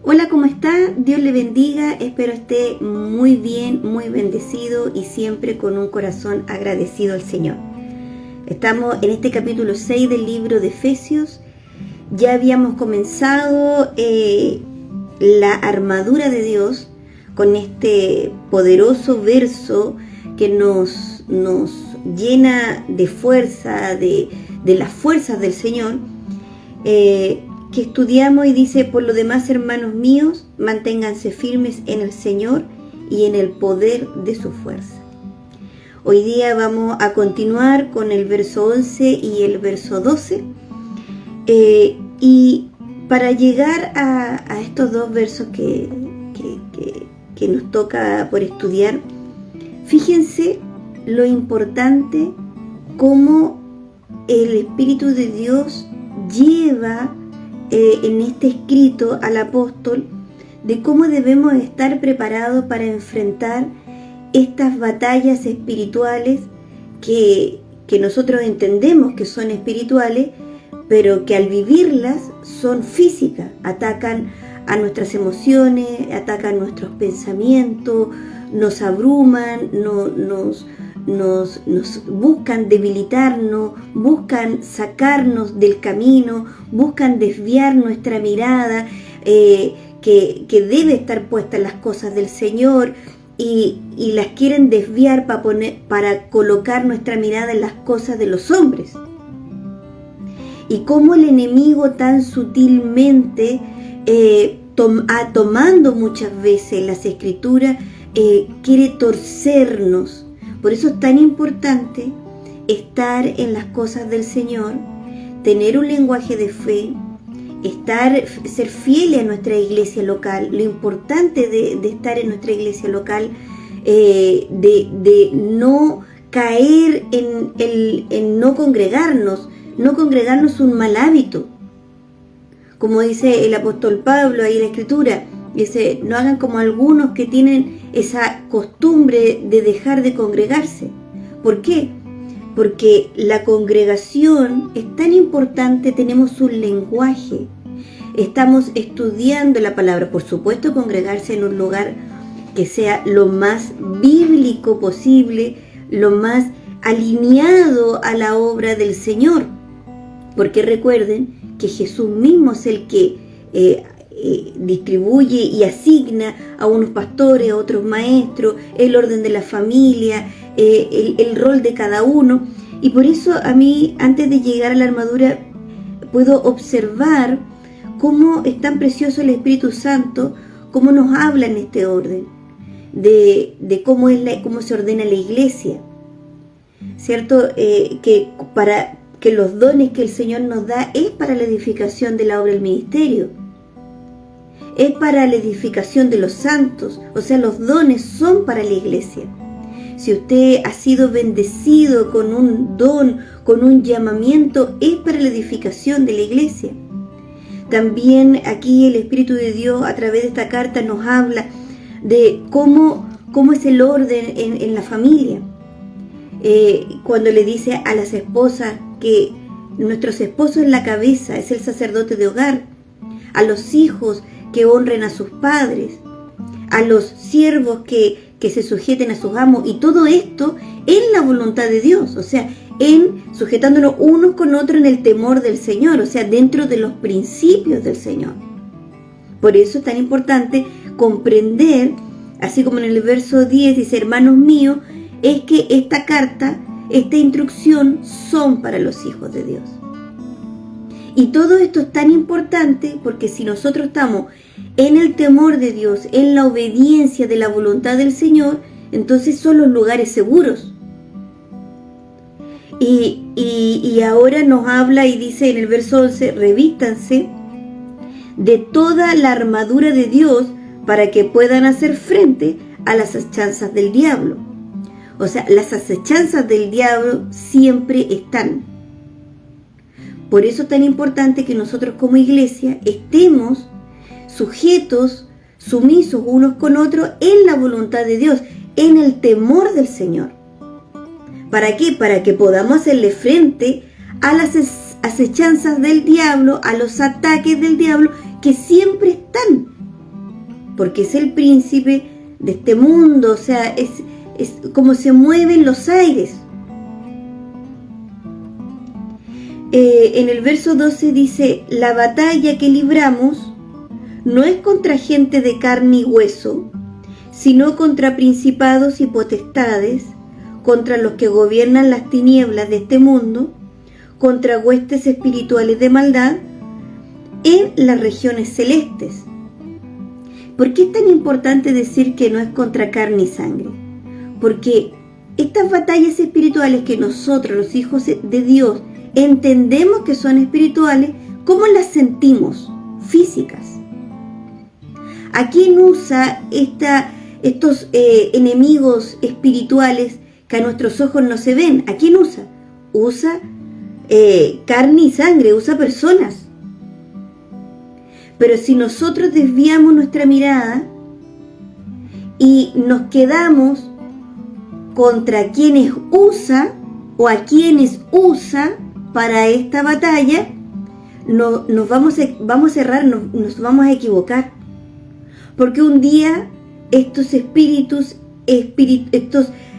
Hola, ¿cómo está? Dios le bendiga, espero esté muy bien, muy bendecido y siempre con un corazón agradecido al Señor. Estamos en este capítulo 6 del libro de Efesios. Ya habíamos comenzado la armadura de Dios con este poderoso verso que nos llena de fuerza, de las fuerzas del Señor, que estudiamos y dice: por lo demás, hermanos míos, manténganse firmes en el Señor y en el poder de su fuerza. Hoy día vamos a continuar con el verso 11 y el verso 12, y para llegar a estos dos versos que nos toca por estudiar, fíjense lo importante cómo el Espíritu de Dios lleva en este escrito al apóstol de cómo debemos estar preparados para enfrentar estas batallas espirituales que nosotros entendemos que son espirituales, pero que al vivirlas son físicas, atacan a nuestras emociones, atacan nuestros pensamientos, nos abruman, nos buscan debilitarnos, buscan sacarnos del camino, buscan desviar nuestra mirada que debe estar puesta en las cosas del Señor, y las quieren desviar para colocar nuestra mirada en las cosas de los hombres. Y cómo el enemigo tan sutilmente, tomando muchas veces las escrituras, quiere torcernos. Por eso es tan importante estar en las cosas del Señor, tener un lenguaje de fe, ser fieles a nuestra iglesia local. Lo importante de estar en nuestra iglesia local, de no caer en no congregarnos un mal hábito. Como dice el apóstol Pablo ahí en la escritura, dice: no hagan como algunos que tienen esa costumbre de dejar de congregarse. ¿Por qué? Porque la congregación es tan importante, tenemos un lenguaje, estamos estudiando la palabra. Por supuesto, congregarse en un lugar que sea lo más bíblico posible, lo más alineado a la obra del Señor. Porque recuerden que Jesús mismo es el que distribuye y asigna a unos pastores, a otros maestros, el orden de la familia, el rol de cada uno. Y por eso a mí, antes de llegar a la armadura, puedo observar cómo es tan precioso el Espíritu Santo, cómo nos habla en este orden, de cómo se ordena la iglesia, ¿cierto? Que los dones que el Señor nos da es para la edificación de la obra del ministerio, es para la edificación de los santos. O sea, los dones son para la iglesia. Si usted ha sido bendecido con un don, con un llamamiento, es para la edificación de la iglesia. También aquí el Espíritu de Dios, a través de esta carta, nos habla de cómo es el orden en la familia. Cuando le dice a las esposas que nuestros esposos es la cabeza, es el sacerdote de hogar, a los hijos que honren a sus padres, a los siervos que se sujeten a sus amos, y todo esto en la voluntad de Dios, o sea, sujetándonos unos con otros en el temor del Señor, o sea, dentro de los principios del Señor. Por eso es tan importante comprender, así como en el verso 10 dice: hermanos míos, es que esta carta, esta instrucción son para los hijos de Dios. Y todo esto es tan importante porque si nosotros estamos en el temor de Dios, en la obediencia de la voluntad del Señor, entonces son los lugares seguros. Y ahora nos habla y dice en el verso 11: revístanse de toda la armadura de Dios para que puedan hacer frente a las acechanzas del diablo. O sea, las acechanzas del diablo siempre están. Por eso es tan importante que nosotros como iglesia estemos sujetos, sumisos unos con otros en la voluntad de Dios, en el temor del Señor. ¿Para qué? Para que podamos hacerle frente a las acechanzas del diablo, a los ataques del diablo que siempre están. porque es el príncipe de este mundo, o sea, es como se mueven los aires. En el verso 12 dice: la batalla que libramos no es contra gente de carne y hueso, sino contra principados y potestades, contra los que gobiernan las tinieblas de este mundo, contra huestes espirituales de maldad en las regiones celestes. ¿Por qué es tan importante decir que no es contra carne y sangre? Porque estas batallas espirituales que nosotros, los hijos de Dios, entendemos que son espirituales, ¿cómo las sentimos? Físicas. ¿A quién usa estos enemigos espirituales que a nuestros ojos no se ven? ¿A quién usa? Usa carne y sangre, usa personas. Pero si nosotros desviamos nuestra mirada y nos quedamos contra quienes usa o a quienes usa para esta batalla, nos vamos a errar, nos vamos a equivocar. Porque un día estos espíritus,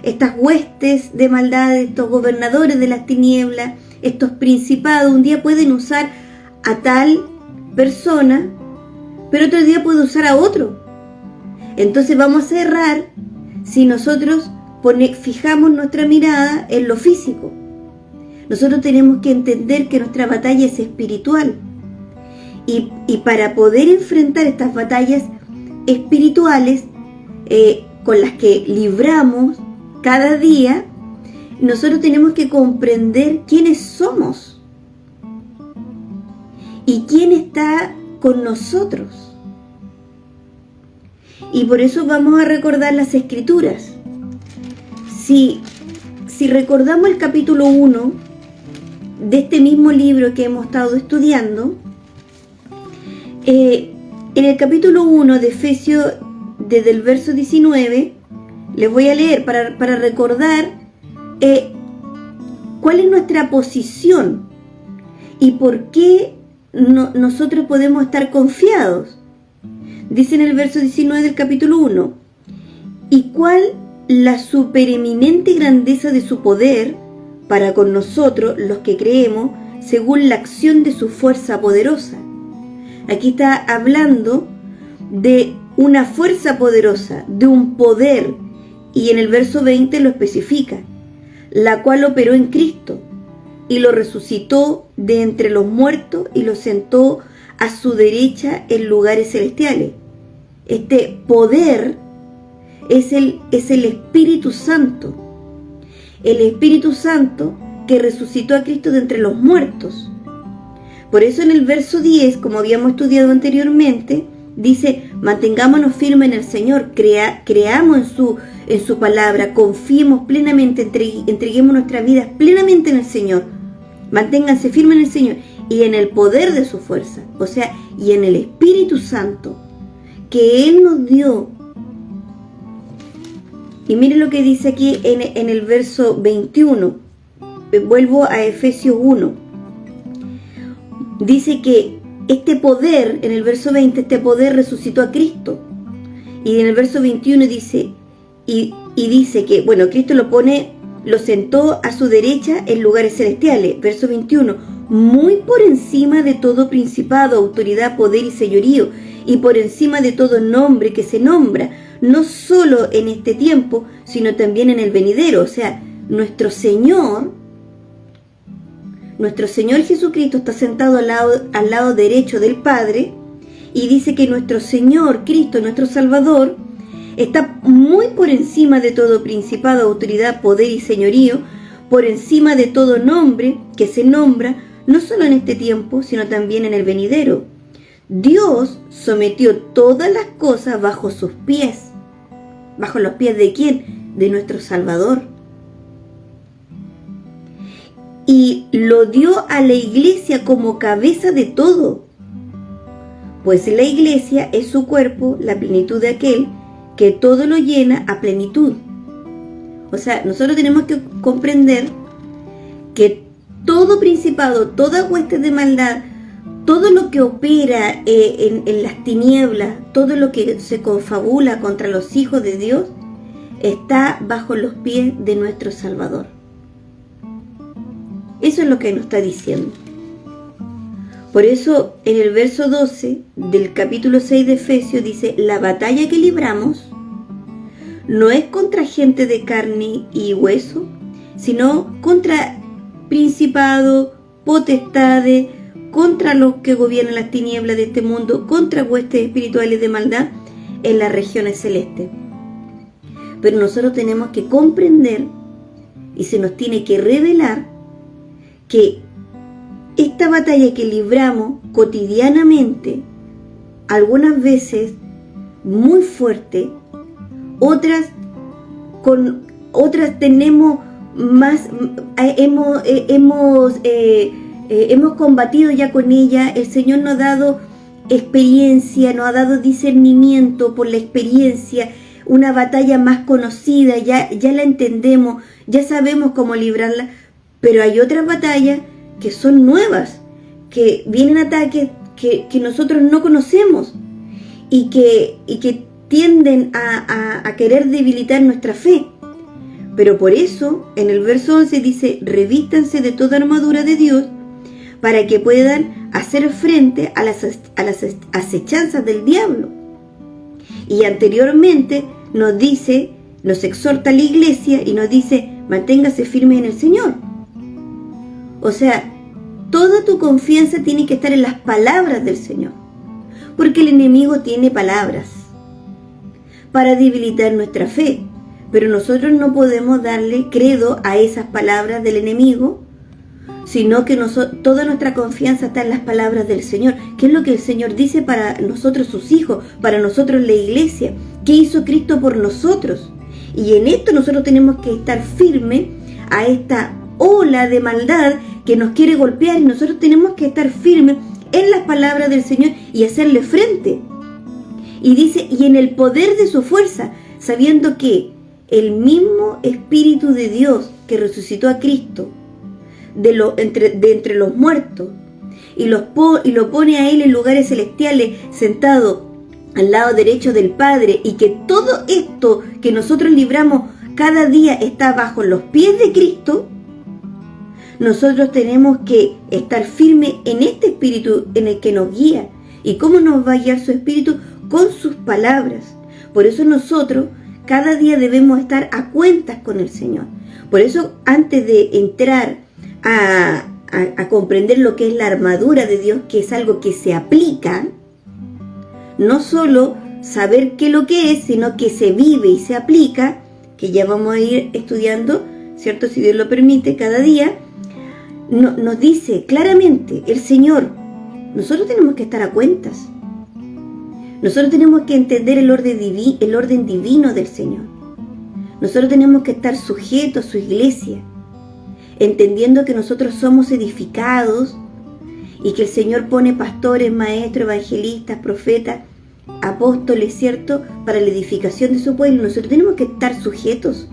estas huestes de maldad, estos gobernadores de las tinieblas, estos principados, un día pueden usar a tal persona, pero otro día puede usar a otro. Entonces vamos a errar si nosotros fijamos nuestra mirada en lo físico. Nosotros tenemos que entender que nuestra batalla es espiritual. Y para poder enfrentar estas batallas espirituales con las que libramos cada día, nosotros tenemos que comprender quiénes somos y quién está con nosotros. Y por eso vamos a recordar las Escrituras. Si recordamos el capítulo 1 de este mismo libro que hemos estado estudiando, en el capítulo 1 de Efesios, desde el verso 19, les voy a leer para recordar cuál es nuestra posición y por qué nosotros podemos estar confiados. Dice en el verso 19 del capítulo 1: y cuál la supereminente grandeza de su poder para con nosotros los que creemos, según la acción de su fuerza poderosa. Aquí está hablando de una fuerza poderosa, de un poder, y en el verso 20 lo especifica: la cual operó en Cristo y lo resucitó de entre los muertos y lo sentó a su derecha en lugares celestiales. Este poder es el Espíritu Santo. El Espíritu Santo que resucitó a Cristo de entre los muertos. Por eso en el verso 10, como habíamos estudiado anteriormente, dice: mantengámonos firmes en el Señor, creamos en su palabra, confiemos plenamente, entreguemos nuestras vidas plenamente en el Señor. Manténganse firmes en el Señor y en el poder de su fuerza, o sea, y en el Espíritu Santo que Él nos dio. Y mire lo que dice aquí en el verso 21. Vuelvo a Efesios 1. Dice que este poder, en el verso 20, este poder resucitó a Cristo. Y en el verso 21 dice, y dice que, bueno, Cristo lo sentó a su derecha en lugares celestiales. Verso 21, muy por encima de todo principado, autoridad, poder y señorío, y por encima de todo nombre que se nombra, no solo en este tiempo, sino también en el venidero. O sea, nuestro Señor Jesucristo está sentado al lado derecho del Padre, y dice que nuestro Señor Cristo, nuestro Salvador, está muy por encima de todo principado, autoridad, poder y señorío, por encima de todo nombre que se nombra, no solo en este tiempo, sino también en el venidero. Dios sometió todas las cosas bajo sus pies. ¿Bajo los pies de quién? De nuestro Salvador. Y lo dio a la iglesia como cabeza de todo. Pues la iglesia es su cuerpo, la plenitud de aquel que todo lo llena a plenitud. O sea, nosotros tenemos que comprender que todo principado, toda hueste de maldad, todo lo que opera en las tinieblas, todo lo que se confabula contra los hijos de Dios, está bajo los pies de nuestro Salvador. Eso es lo que nos está diciendo. Por eso en el verso 12 del capítulo 6 de Efesios dice: la batalla que libramos no es contra gente de carne y hueso, sino contra principados, potestades, contra los que gobiernan las tinieblas de este mundo, contra huestes espirituales de maldad en las regiones celestes. Pero nosotros tenemos que comprender, y se nos tiene que revelar, que esta batalla que libramos cotidianamente, algunas veces muy fuerte, otras tenemos más, hemos combatido ya con ella. El Señor nos ha dado experiencia, nos ha dado discernimiento por la experiencia, una batalla más conocida, ya la entendemos, ya sabemos cómo librarla. Pero hay otras batallas que son nuevas, que vienen ataques que nosotros no conocemos y que tienden a querer debilitar nuestra fe. Pero por eso en el verso 11 dice: revístanse de toda armadura de Dios para que puedan hacer frente a las acechanzas del diablo. Y anteriormente nos exhorta la iglesia y nos dice: manténgase firme en el Señor. O sea, toda tu confianza tiene que estar en las palabras del Señor, porque el enemigo tiene palabras para debilitar nuestra fe, pero nosotros no podemos darle credo a esas palabras del enemigo, sino que toda nuestra confianza está en las palabras del Señor. ¿Qué es lo que el Señor dice para nosotros sus hijos, para nosotros la iglesia? ¿Qué hizo Cristo por nosotros? Y en esto nosotros tenemos que estar firmes a esta ola de maldad que nos quiere golpear, y nosotros tenemos que estar firmes en las palabras del Señor y hacerle frente. Y dice: y en el poder de su fuerza, sabiendo que el mismo Espíritu de Dios que resucitó a Cristo de entre los muertos y lo pone a Él en lugares celestiales, sentado al lado derecho del Padre, y que todo esto que nosotros libramos cada día está bajo los pies de Cristo, nosotros tenemos que estar firmes en este Espíritu en el que nos guía. ¿Y cómo nos va a guiar su Espíritu? Con sus palabras. Por eso nosotros cada día debemos estar a cuentas con el Señor. Por eso, antes de entrar a comprender lo que es la armadura de Dios, que es algo que se aplica, no solo saber qué es lo que es, sino que se vive y se aplica, que ya vamos a ir estudiando, ¿cierto? Si Dios lo permite, cada día. Nos dice claramente el Señor: nosotros tenemos que estar a cuentas. Nosotros tenemos que entender el orden divino del Señor. Nosotros tenemos que estar sujetos a su iglesia, entendiendo que nosotros somos edificados y que el Señor pone pastores, maestros, evangelistas, profetas, apóstoles, ¿cierto?, para la edificación de su pueblo. Nosotros tenemos que estar sujetos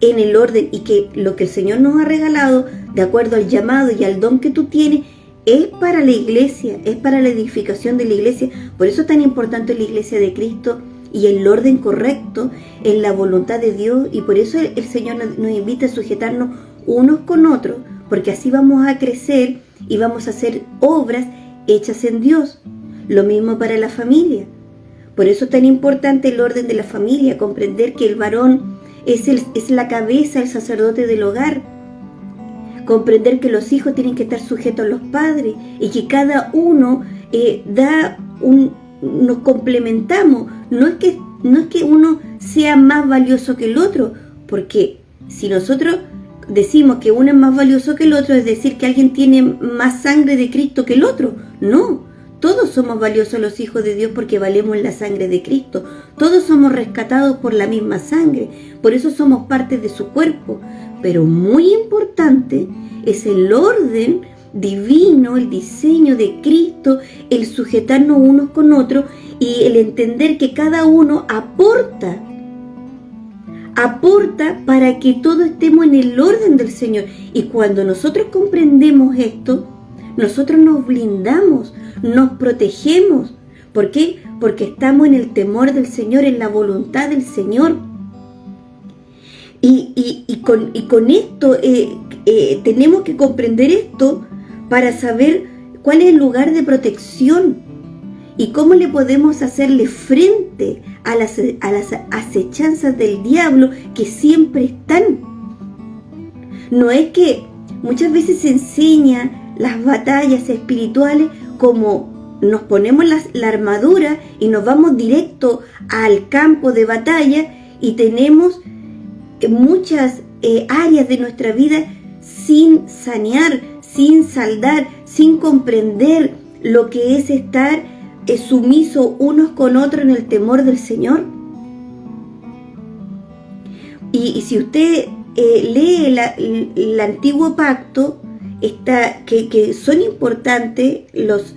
en el orden, y que lo que el Señor nos ha regalado, de acuerdo al llamado y al don que tú tienes, es para la iglesia, es para la edificación de la iglesia. Por eso es tan importante la iglesia de Cristo y el orden correcto en la voluntad de Dios. Y por eso el Señor nos invita a sujetarnos unos con otros, porque así vamos a crecer y vamos a hacer obras hechas en Dios. Lo mismo para la familia. Por eso es tan importante el orden de la familia, comprender que el varón es la cabeza, el sacerdote del hogar. Comprender que los hijos tienen que estar sujetos a los padres y que cada uno nos complementamos. No es que uno sea más valioso que el otro, porque si nosotros decimos que uno es más valioso que el otro, es decir que alguien tiene más sangre de Cristo que el otro. No, todos somos valiosos los hijos de Dios porque valemos la sangre de Cristo. Todos somos rescatados por la misma sangre, por eso somos parte de su cuerpo. Pero muy importante es el orden divino, el diseño de Cristo, el sujetarnos unos con otros y el entender que cada uno aporta para que todos estemos en el orden del Señor. Y cuando nosotros comprendemos esto, nosotros nos blindamos, nos protegemos. ¿Por qué? Porque estamos en el temor del Señor, en la voluntad del Señor. Y con esto tenemos que comprender esto para saber cuál es el lugar de protección y cómo le podemos hacerle frente a las acechanzas del diablo que siempre están. No es que muchas veces se enseña las batallas espirituales como nos ponemos la armadura y nos vamos directo al campo de batalla y tenemos muchas áreas de nuestra vida sin sanear, sin saldar, sin comprender lo que es estar sumiso unos con otros en el temor del Señor. Y si usted lee el antiguo pacto, que son importantes las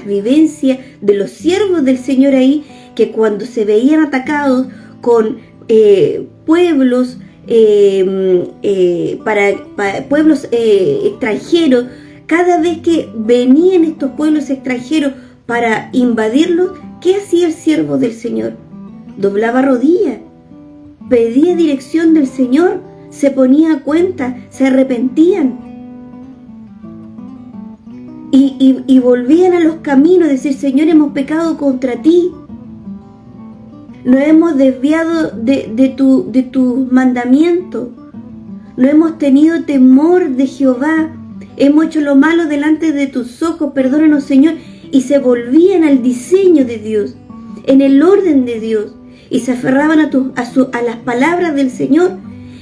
vivencias de los siervos del Señor ahí, que cuando se veían atacados con pueblos pueblos extranjeros, cada vez que venían estos pueblos extranjeros para invadirlos, ¿qué hacía el siervo del Señor? Doblaba rodillas, pedía dirección del Señor, se ponía a cuenta, se arrepentían y volvían a los caminos, decir: Señor, hemos pecado contra ti, nos hemos desviado de tu mandamiento, no hemos tenido temor de Jehová, hemos hecho lo malo delante de tus ojos, perdónanos, Señor. Y se volvían al diseño de Dios, en el orden de Dios, y se aferraban a las palabras del Señor.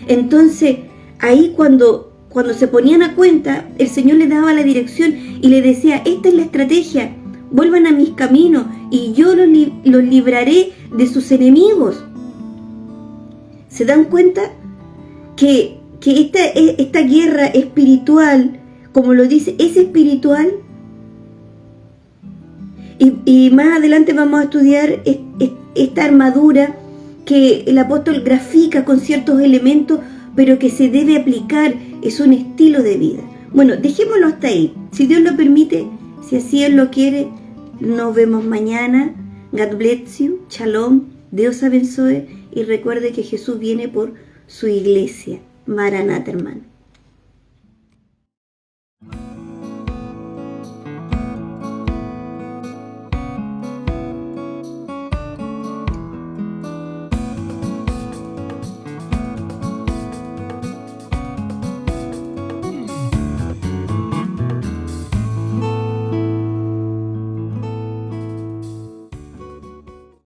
Entonces, ahí cuando se ponían a cuenta, el Señor les daba la dirección y les decía: esta es la estrategia, vuelvan a mis caminos y yo los libraré de sus enemigos. ¿Se dan cuenta que esta guerra espiritual, como lo dice, es espiritual? Y más adelante vamos a estudiar esta armadura que el apóstol grafica con ciertos elementos, pero que se debe aplicar, es un estilo de vida. Bueno, dejémoslo hasta ahí. Si Dios lo permite, si así Él lo quiere, nos vemos mañana. God bless you. Shalom. Dios abençoe. Y recuerde que Jesús viene por su iglesia. Maranata, hermano.